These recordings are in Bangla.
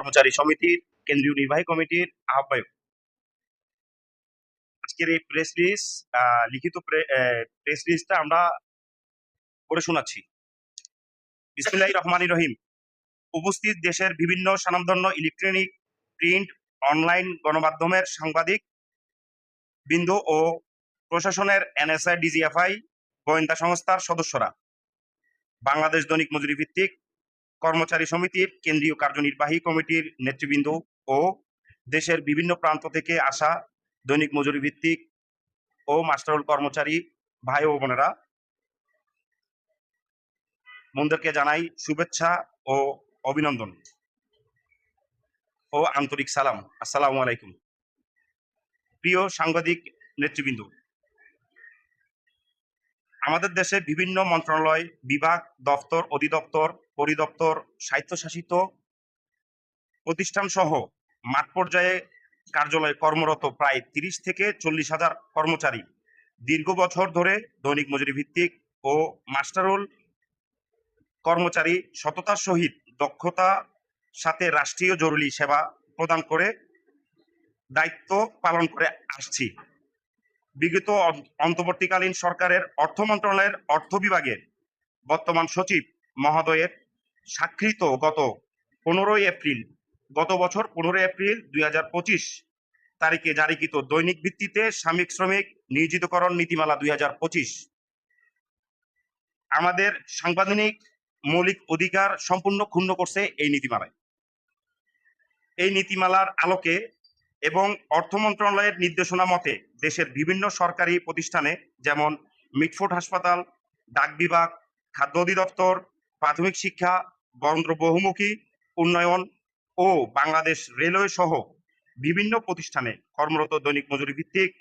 কর্মচারী সমিতির কেন্দ্রীয় নির্বাহী কমিটির আহ্বায়ক। আজকের এই প্রেস রিলিজ লিখিত প্রেস রিলিজটা আমরা পড়ে শোনাচ্ছি। বিসমিল্লাহির রহমানির রহিম। উপস্থিত দেশের বিভিন্ন স্বনামধন্য ইলেকট্রনিক, প্রিন্ট, অনলাইন গণমাধ্যমের সাংবাদিক বৃন্দ ও প্রশাসনের এনএসআই, ডিজিএফআই, গোয়েন্দা সংস্থার সদস্যরা, বাংলাদেশ দৈনিক মজুরি ভিত্তিক কর্মচারী সমিতির কেন্দ্রীয় কার্যনির্বাহী কমিটির নেতৃবৃন্দ ও দেশের বিভিন্ন প্রান্ত থেকে আসা দৈনিক মজুরি ভিত্তিক ও মাস্টারুল কর্মচারী ভাই ও বোনেরা, মনদেরকে জানাই শুভেচ্ছা ও অভিনন্দন ও আন্তরিক সালাম। আসসালামু আলাইকুম। প্রিয় সাংবাদিক নেতৃবৃন্দ, আমাদের দেশে বিভিন্ন মন্ত্রণালয়, বিভাগ, দপ্তর, অধিদপ্তর, পরিদপ্তর, স্বায়ত্তশাসিত প্রতিষ্ঠান সহ মাঠ পর্যায়ে কার্যালয়ে কর্মরত প্রায় 30 থেকে 40,000 কর্মচারী দীর্ঘ বছর ধরে দৈনিক মজুরি ভিত্তিক ও মাস্টারুল কর্মচারী সততার সহিত দক্ষতা সাথে রাষ্ট্রীয় জরুরি সেবা প্রদান করে দায়িত্ব পালন করে আসছি। বিগত অন্তর্বর্তীকালীন সরকারের অর্থ মন্ত্রণালয়ের অর্থ বিভাগের বর্তমান সচিব মহোদয়ের স্বাক্ষরিত গত বছর 15 এপ্রিল 2025 তারিখে জারিকৃত দৈনিক ভিত্তিতে সাময়িক শ্রমিক নিয়োজিতকরণ নীতিমালা 2025 আমাদের সাংবিধানিক মৌলিক অধিকার সম্পূর্ণ ক্ষুণ্ণ করছে। এই নীতিমালার আলোকে এবং অর্থ মন্ত্রণালয়ের নির্দেশনা মতে দেশের বিভিন্ন সরকারি প্রতিষ্ঠানে যেমন মিটফোর্ড হাসপাতাল, ডাক বিভাগ, খাদ্য অধিদপ্তর, প্রাথমিক শিক্ষা, বন্দর বহুমুখী উন্নয়ন ও বাংলাদেশ রেলওয়ে সহ বিভিন্ন প্রতিষ্ঠানে কর্মরত দৈনিক মজুরি ভিত্তিক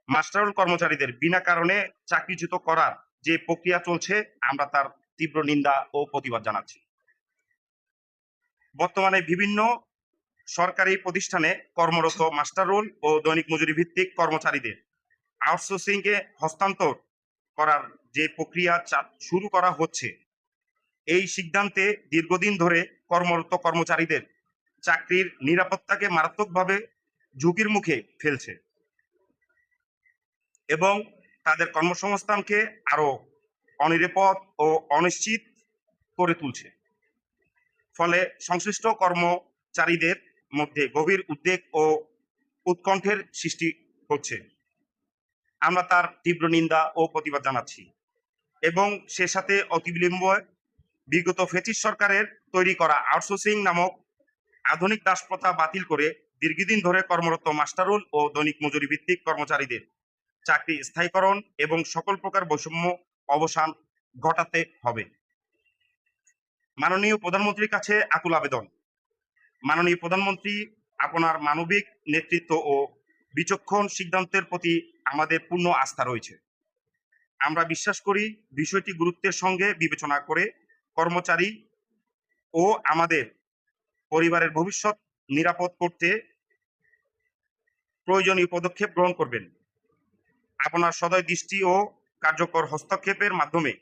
মাস্টারুল কর্মচারীদের বিনা কারণে চাকরিচ্যুত করার যে প্রক্রিয়া চলছে, আমরা তার তীব্র নিন্দা ও প্রতিবাদ জানাচ্ছি। বর্তমানে বিভিন্ন সরকারি প্রতিষ্ঠানে কর্মরত মাস্টাররোল ও দৈনিক মজুরি ভিত্তিক কর্মচারীদের আউটসোর্সিং এ হস্তান্তর করার যে প্রক্রিয়া শুরু করা হচ্ছে, এই সিদ্ধান্তে দীর্ঘদিন ধরে কর্মরত কর্মচারীদের চাকরির নিরাপত্তাকে মারাত্মকভাবে ঝুঁকির মুখে ফেলছে এবং তাদের কর্মসংস্থানকে আরো অনিরাপদ ও অনিশ্চিত করে তুলছে। ফলে সংশ্লিষ্ট কর্মচারীদের মধ্যে গভীর উদ্বেগ ও উৎকণ্ঠের সৃষ্টি হচ্ছে। আমরা তার তীব্র নিন্দা ও প্রতিবাদ জানাচ্ছি এবং সে সাথে অতিবিলম্বে বিগত ফ্যাসিস্ট সরকারের তৈরি করা আউটসোর্সিং নামক আধুনিক দাসপ্রথা বাতিল করে দীর্ঘদিন ধরে কর্মরত মাস্টারুল ও দৈনিক মজুরি ভিত্তিক কর্মচারীদের চাকরি স্থায়ীকরণ এবং সকল প্রকার বৈষম্য অবসান ঘটাতে হবে। মাননীয় প্রধানমন্ত্রীর কাছে আকুল আবেদন। মাননীয় প্রধানমন্ত্রী, আপনার মানবিক নেতৃত্ব ও বিচক্ষণ সিদ্ধান্তের প্রতি আমাদের পূর্ণ আস্থা রয়েছে। আমরা বিশ্বাস করি বিষয়টি গুরুত্বের সঙ্গে বিবেচনা করে কর্মচারী ও আমাদের পরিবারের ভবিষ্যৎ নিরাপদ করতে প্রয়োজনীয় পদক্ষেপ গ্রহণ করবেন। আপনার সদয় দৃষ্টি ও কার্যকর হস্তক্ষেপের মাধ্যমে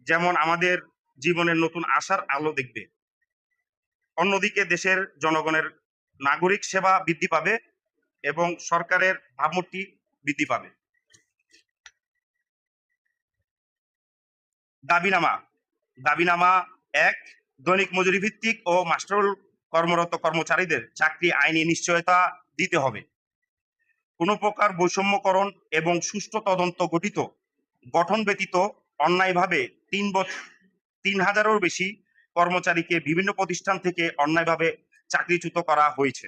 যেমন আমাদের জীবনের নতুন আশার আলো দেখবে, অন্যদিকে দেশের জনগণের নাগরিক সেবা বৃদ্ধি পাবে এবং সরকারের ভাবমূর্তি বৃদ্ধি পাবে। দাবিনামা 1, দৈনিক মজুরি ভিত্তিক ও মাস্টারুল কর্মরত কর্মচারীদের চাকরি আইনি নিশ্চয়তা দিতে হবে। কোনো প্রকার বৈষম্যকরণ এবং সুষ্ঠু তদন্ত গঠন ব্যতীত অন্যায়ভাবে 3,000-এরও বেশি কর্মচারীকে বিভিন্ন প্রতিষ্ঠান থেকে অন্যায়ভাবে চাকরিচ্যুত করা হয়েছে।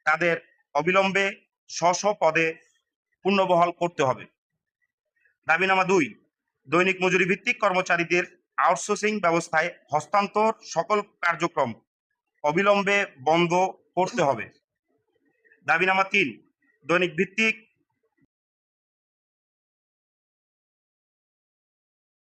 তাদের অবিলম্বে স্ব পদে পুনর্বহাল করতে হবে। দাবিনামা 2, দৈনিক মজুরি ভিত্তিক কর্মচারীদের আউটসোর্সিং ব্যবস্থায় হস্তান্তর সকল কার্যক্রম অবিলম্বে বন্ধ করতে হবে। দাবিনামা 3, দৈনিক ভিত্তিক